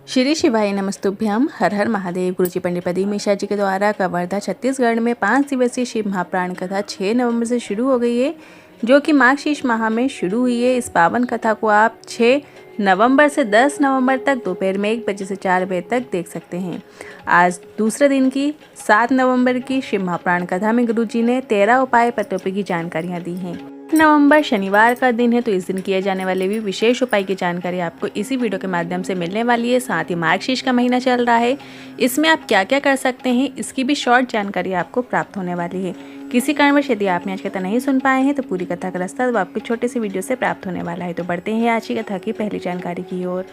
श्री शिवाय नमस्तुभ्यम। हर हर महादेव। गुरुजी पंडित प्रदीप मिश्रा जी के द्वारा कवर्धा छत्तीसगढ़ में 5 दिवसीय शिव महाप्राण कथा 6 नवंबर से शुरू हो गई है, जो कि मार्गशीर्ष माह में शुरू हुई है। इस पावन कथा को आप 6 नवंबर से 10 नवंबर तक दोपहर में 1 बजे से 4 बजे तक देख सकते हैं। आज दूसरे दिन की 7 नवंबर की शिव महाप्राण कथा में गुरुजी ने 13 उपाय पत्रों की जानकारियाँ दी हैं। नवंबर शनिवार का दिन है, तो इस दिन किए जाने वाले भी विशेष उपाय की जानकारी आपको इसी वीडियो के माध्यम से मिलने वाली है। साथ ही मार्गशीर्ष का महीना चल रहा है, इसमें आप क्या क्या कर सकते हैं, इसकी भी शॉर्ट जानकारी आपको प्राप्त होने वाली है। किसी कारणवश यदि आपने आज कथा नहीं सुन पाए हैं तो पूरी कथा का रास्ता तो आपके छोटे से वीडियो से प्राप्त होने वाला है। तो बढ़ते हैं आज की कथा की पहली जानकारी की ओर।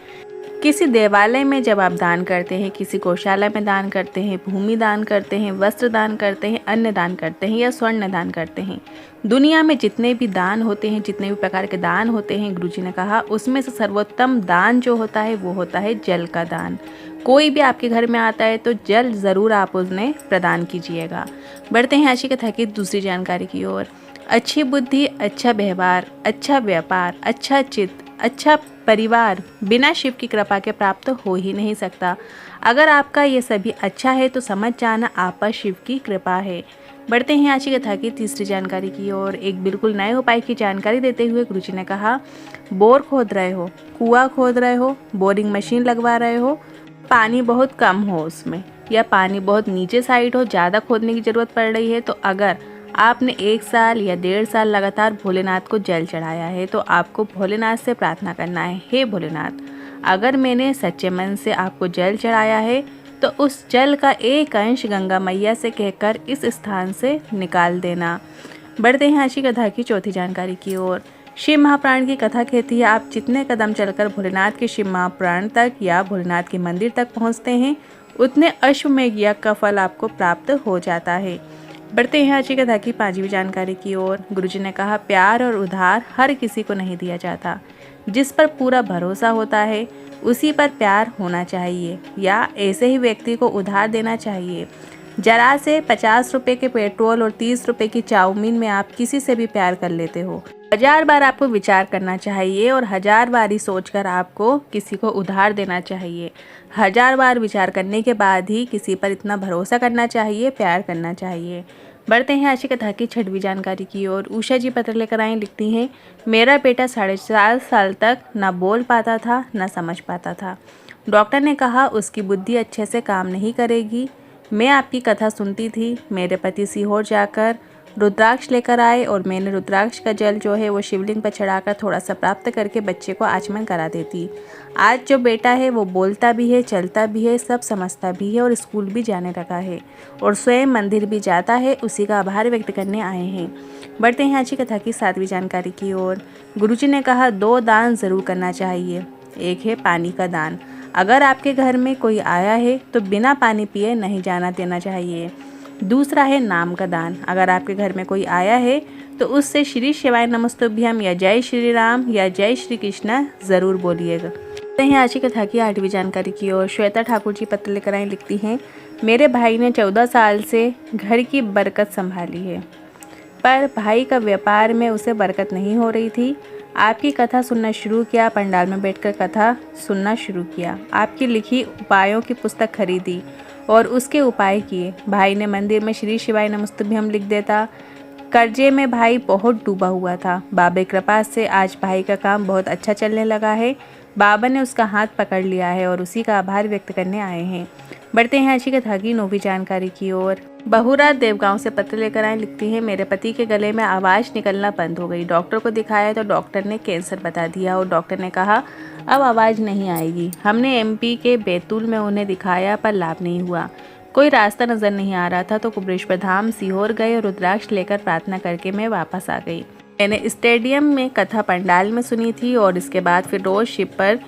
किसी देवालय में जब आप दान करते हैं, किसी गौशाला में दान करते हैं, भूमि दान करते हैं, वस्त्र दान करते हैं, अन्न दान करते हैं या स्वर्ण दान करते हैं, दुनिया में जितने भी दान होते हैं, जितने भी प्रकार के दान होते हैं, गुरुजी ने कहा उसमें से सर्वोत्तम दान जो होता है वो होता है जल का दान। कोई भी आपके घर में आता है तो जल ज़रूर आप उन्हें प्रदान कीजिएगा। बढ़ते हैं आज की कथा की दूसरी जानकारी की ओर। अच्छी बुद्धि, अच्छा व्यवहार, अच्छा व्यापार, अच्छा चित्त, अच्छा परिवार बिना शिव की कृपा के प्राप्त हो ही नहीं सकता। अगर आपका ये सभी अच्छा है तो समझ जाना आप पर शिव की कृपा है। बढ़ते हैं आज की कथा की तीसरी जानकारी की ओर। एक बिल्कुल नए उपाय की जानकारी देते हुए गुरुजी ने कहा, बोर खोद रहे हो, कुआं खोद रहे हो, बोरिंग मशीन लगवा रहे हो, पानी बहुत कम हो उसमें या पानी बहुत नीचे साइड हो, ज़्यादा खोदने की ज़रूरत पड़ रही है, तो अगर आपने 1 साल या 1.5 साल लगातार भोलेनाथ को जल चढ़ाया है तो आपको भोलेनाथ से प्रार्थना करना है, हे भोलेनाथ, अगर मैंने सच्चे मन से आपको जल चढ़ाया है तो उस जल का एक अंश गंगा मैया से कहकर इस स्थान से निकाल देना। बढ़ते हैं आज की कथा की चौथी जानकारी की ओर। शिव महाप्राण की कथा कहती है, आप जितने कदम चलकर भोलेनाथ के शिव महाप्राण तक या भोलेनाथ के मंदिर तक पहुँचते हैं, उतने अश्वमेध यज्ञ का फल आपको प्राप्त हो जाता है। बढ़ते हैं आज की कथा की 5वीं जानकारी की ओर। गुरुजी ने कहा, प्यार और उधार हर किसी को नहीं दिया जाता। जिस पर पूरा भरोसा होता है उसी पर प्यार होना चाहिए या ऐसे ही व्यक्ति को उधार देना चाहिए। जरा से 50 रुपये के पेट्रोल और 30 रुपये की चाउमीन में आप किसी से भी प्यार कर लेते हो। 1000 बार आपको विचार करना चाहिए और 1000 बार ही सोचकर आपको किसी को उधार देना चाहिए। 1000 बार विचार करने के बाद ही किसी पर इतना भरोसा करना चाहिए, प्यार करना चाहिए। बढ़ते हैं आज की कथा की 6वीं जानकारी की ओर। उषा जी पत्र लेकर आई, लिखती हैं, मेरा बेटा 4.5 साल तक ना बोल पाता था ना समझ पाता था। डॉक्टर ने कहा उसकी बुद्धि अच्छे से काम नहीं करेगी। मैं आपकी कथा सुनती थी। मेरे पति सीहोर जाकर रुद्राक्ष लेकर आए और मैंने रुद्राक्ष का जल जो है वो शिवलिंग पर चढ़ाकर थोड़ा सा प्राप्त करके बच्चे को आचमन करा देती। आज जो बेटा है वो बोलता भी है, चलता भी है, सब समझता भी है और स्कूल भी जाने लगा है और स्वयं मंदिर भी जाता है। उसी का आभार व्यक्त करने आए हैं। बढ़ते हैं आज की कथा की 7वीं जानकारी की ओर। गुरुजी ने कहा, 2 दान ज़रूर करना चाहिए। एक है पानी का दान। अगर आपके घर में कोई आया है तो बिना पानी पिए नहीं जाना देना चाहिए। दूसरा है नाम का दान। अगर आपके घर में कोई आया है तो उससे श्री शिवाय नमस्तुभ्यम या जय श्री राम या जय श्री कृष्णा ज़रूर बोलिएगा। आज की कथा की 8वीं जानकारी की ओर। श्वेता ठाकुर जी पत्र लेकर आई, लिखती हैं, मेरे भाई ने 14 साल से घर की बरकत संभाली है, पर भाई का व्यापार में उसे बरकत नहीं हो रही थी। आपकी कथा सुनना शुरू किया, पंडाल में बैठकर कथा सुनना शुरू किया, आपकी लिखी उपायों की पुस्तक खरीदी और उसके उपाय किए। भाई ने मंदिर में श्री शिवाय नमस्तुभ्यम लिख देता। कर्जे में भाई बहुत डूबा हुआ था। बाबा की कृपा से आज भाई का काम बहुत अच्छा चलने लगा है। बाबा ने उसका हाथ पकड़ लिया है और उसी का आभार व्यक्त करने आए हैं। बढ़ते हैं आज की कथा की 9वीं जानकारी की ओर। बहुरात देवगांव से पत्र लेकर आए, लिखती है, मेरे पति के गले में आवाज़ निकलना बंद हो गई। डॉक्टर को दिखाया तो डॉक्टर ने कैंसर बता दिया और डॉक्टर ने कहा अब आवाज़ नहीं आएगी। हमने MP के बैतूल में उन्हें दिखाया पर लाभ नहीं हुआ। कोई रास्ता नज़र नहीं आ रहा था तो कुबरेश्वर धाम सीहोर गए और रुद्राक्ष लेकर प्रार्थना करके मैं वापस आ गई। मैंने स्टेडियम में कथा पंडाल में सुनी थी और इसके बाद फिर रोज़ शिव पर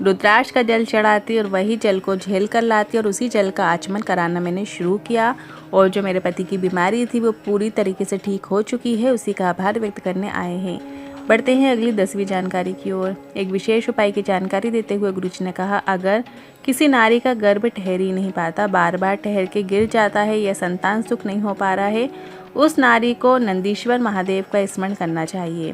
रुद्राक्ष का जल चढ़ाती और वही जल को झेल कर लाती और उसी जल का आचमन कराना मैंने शुरू किया और जो मेरे पति की बीमारी थी वो पूरी तरीके से ठीक हो चुकी है। उसी का आभार व्यक्त करने आए हैं। बढ़ते हैं अगली 10वीं जानकारी की ओर। एक विशेष उपाय की जानकारी देते हुए गुरुजी ने कहा, अगर किसी नारी का गर्भ ठहर ही नहीं पाता, बार बार ठहर के गिर जाता है या संतान सुख नहीं हो पा रहा है, उस नारी को नंदीश्वर महादेव का स्मरण करना चाहिए।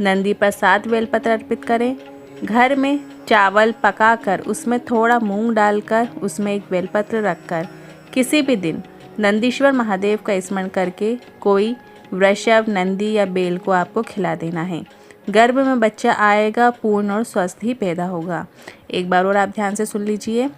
नंदी पर 7 बेलपत्र अर्पित करें। घर में चावल पकाकर उसमें थोड़ा मूंग डालकर उसमें एक बेलपत्र रखकर किसी भी दिन नंदीश्वर महादेव का स्मरण करके कोई वृषभ, नंदी या बेल को आपको खिला देना है। गर्भ में बच्चा आएगा, पूर्ण और स्वस्थ ही पैदा होगा। एक बार और आप ध्यान से सुन लीजिए।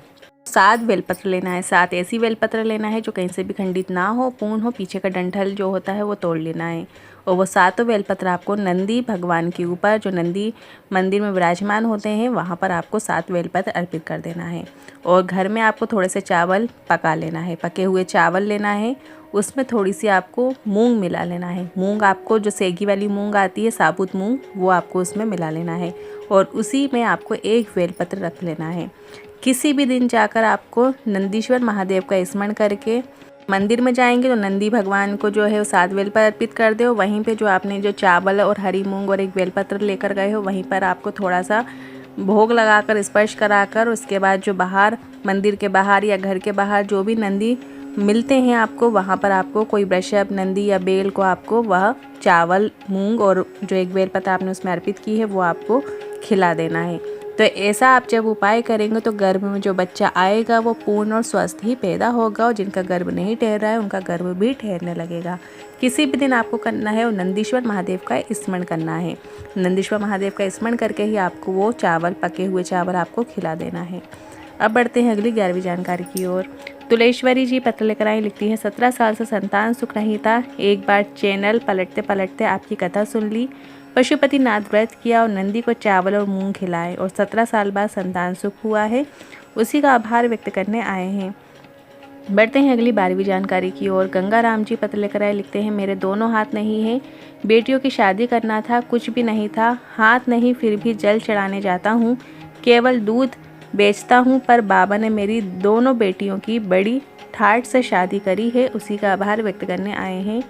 7 बेलपत्र लेना है। 7 ऐसी बेलपत्र लेना है जो कहीं से भी खंडित ना हो, पूर्ण हो, पीछे का डंठल जो होता है वो तोड़ लेना है। और वो 7 बेलपत्र आपको नंदी भगवान के ऊपर, जो नंदी मंदिर में विराजमान होते हैं, वहाँ पर आपको 7 बेलपत्र अर्पित कर देना है। और घर में आपको थोड़े से चावल पका लेना है, पके हुए चावल लेना है, उसमें थोड़ी सी आपको मूंग मिला लेना है। मूंग आपको जो सेगी वाली मूंग आती है, साबुत मूंग, वो आपको उसमें मिला लेना है। और उसी में आपको एक बेलपत्र रख लेना है। किसी भी दिन जाकर आपको नंदीश्वर महादेव का स्मरण करके मंदिर में जाएंगे तो नंदी भगवान को जो है वो 7 बेलपत्र अर्पित कर दो। वहीं पे जो आपने जो चावल और हरी मूंग और एक बेलपत्र लेकर गए हो, वहीं पर आपको थोड़ा सा भोग लगाकर, स्पर्श कराकर, उसके बाद जो बाहर मंदिर के बाहर या घर के बाहर जो भी नंदी मिलते हैं आपको, वहाँ पर आपको कोई वृषभ, नंदी या बेल को आपको वह चावल, मूंग और जो एक बेलपत्र आपने उसमें अर्पित की है वो आपको खिला देना है। तो ऐसा आप जब उपाय करेंगे तो गर्भ में जो बच्चा आएगा वो पूर्ण और स्वस्थ ही पैदा होगा। और जिनका गर्भ नहीं ठहर रहा है उनका गर्भ भी ठहरने लगेगा। किसी भी दिन आपको करना है और नंदीश्वर महादेव का स्मरण करना है। नंदीश्वर महादेव का स्मरण करके ही आपको वो चावल, पके हुए चावल आपको खिला देना है। अब बढ़ते हैं अगली 11वीं जानकारी की ओर। तुलेश्वरी जी पत्र लेकर आई, लिखती है 17 साल से संतान सुख नहीं था। एक बार चैनल पलटते पलटते आपकी कथा सुन ली, पशुपति नाथ व्रत किया और नंदी को चावल और मूंग खिलाए और 17 साल बाद संतान सुख हुआ है। उसी का आभार व्यक्त करने आए हैं। बढ़ते हैं अगली 12वीं जानकारी की ओर। गंगाराम जी पत्र लेकर आए, लिखते हैं मेरे दोनों हाथ नहीं हैं, बेटियों की शादी करना था, कुछ भी नहीं था, हाथ नहीं फिर भी जल चढ़ाने जाता हूँ, केवल दूध बेचता हूँ, पर बाबा ने मेरी दोनों बेटियों की बड़ी ठाठ से शादी करी है, उसी का आभार व्यक्त करने आए हैं।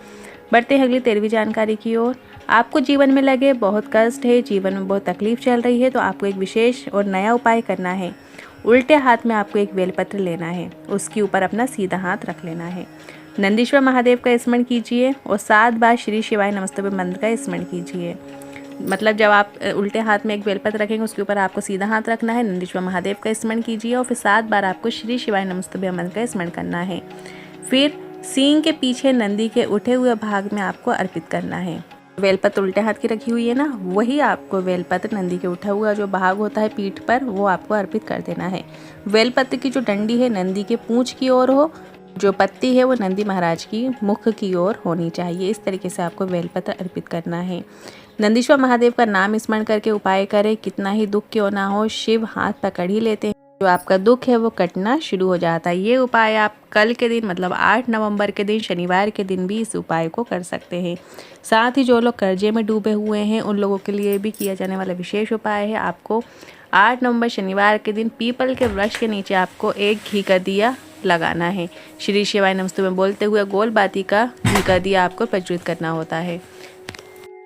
बढ़ते हैं अगली 13वीं जानकारी की ओर। आपको जीवन में लगे बहुत कष्ट है, जीवन में बहुत तकलीफ चल रही है, तो आपको एक विशेष और नया उपाय करना है। उल्टे हाथ में आपको एक बेलपत्र लेना है, उसके ऊपर अपना सीधा हाथ रख लेना है। नंदीश्वर महादेव का स्मरण कीजिए और 7 बार श्री शिवाय नमस्तुभ्य मंत्र का स्मरण कीजिए। मतलब जब आप उल्टे हाथ में एक बेलपत्र रखेंगे उसके ऊपर आपको सीधा हाथ रखना है, नंदीश्वर महादेव का स्मरण कीजिए और फिर 7 बार आपको श्री शिवाय नमस्तुभ्य मंत्र का स्मरण करना है। फिर सींग के पीछे नंदी के उठे हुए भाग में आपको अर्पित करना है। बेलपत्र उल्टे हाथ की रखी हुई है ना, वही आपको बेलपत्र नंदी के उठा हुआ जो भाग होता है पीठ पर, वो आपको अर्पित कर देना है। बेलपत्र की जो डंडी है नंदी के पूंछ की ओर हो, जो पत्ती है वो नंदी महाराज की मुख की ओर होनी चाहिए। इस तरीके से आपको बेलपत्र अर्पित करना है। नंदीश्वर महादेव का नाम स्मरण करके उपाय करें, कितना ही दुख क्यों ना हो, शिव हाथ पकड़ ही लेते हैं, जो आपका दुख है वो कटना शुरू हो जाता है। ये उपाय आप कल के दिन मतलब 8 नवंबर के दिन, शनिवार के दिन भी इस उपाय को कर सकते हैं। साथ ही जो लोग कर्जे में डूबे हुए हैं उन लोगों के लिए भी किया जाने वाला विशेष उपाय है। आपको 8 नवंबर शनिवार के दिन पीपल के वृक्ष के नीचे आपको एक घी का दिया लगाना है। श्री शिवाय नमस्तुभ्य बोलते हुए गोल बाती का घी का दिया आपको प्रज्वलित करना होता है।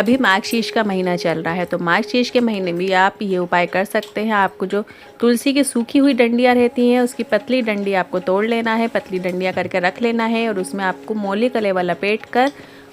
अभी मार्गशीर्ष का महीना चल रहा है, तो मार्गशीर्ष के महीने में आप ये उपाय कर सकते हैं। आपको जो तुलसी की सूखी हुई डंडियाँ रहती हैं उसकी पतली डंडी आपको तोड़ लेना है, पतली डंडियाँ करके रख लेना है और उसमें आपको मौली कलेवा लपेट कर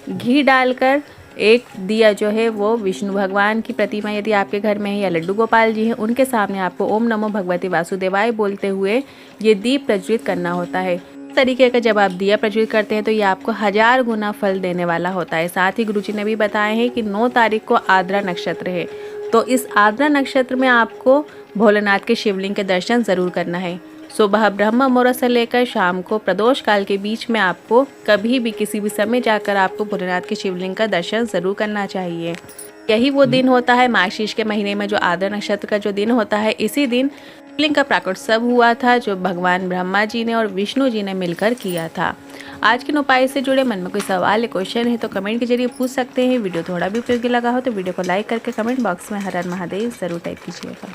घी डालकर एक दिया जो है वो विष्णु भगवान की प्रतिमा यदि आपके घर में है या लड्डू गोपाल जी हैं उनके सामने आपको ओम नमो भगवते वासुदेवाय बोलते हुए ये दीप प्रज्वलित करना होता है। इस तरीके का जब आप दिया प्रज्वलित करते हैं तो ये आपको 1000 गुना फल देने वाला होता है। साथ ही गुरुजी ने भी बताया है कि 9 तारीख को आद्रा नक्षत्र है, तो इस आद्रा नक्षत्र में आपको भोलेनाथ के शिवलिंग के दर्शन ज़रूर करना है। सुबह ब्रह्म मुहूर्त से लेकर शाम को प्रदोष काल के बीच में आपको कभी भी किसी भी समय जाकर आपको भोलेनाथ के शिवलिंग का दर्शन ज़रूर करना चाहिए। यही वो दिन होता है मार्गशीर्ष के महीने में जो आद्रा नक्षत्र का जो दिन होता है, इसी दिन शिवलिंग का प्राकट्योत्सव हुआ था जो भगवान ब्रह्मा जी ने और विष्णु जी ने मिलकर किया था। आज के उपाय से जुड़े मन में कोई सवाल या क्वेश्चन है तो कमेंट के जरिए पूछ सकते हैं। वीडियो थोड़ा भी उपयोगी लगा हो तो वीडियो को लाइक करके कमेंट बॉक्स में हर हर महादेव ज़रूर टाइप कीजिएगा।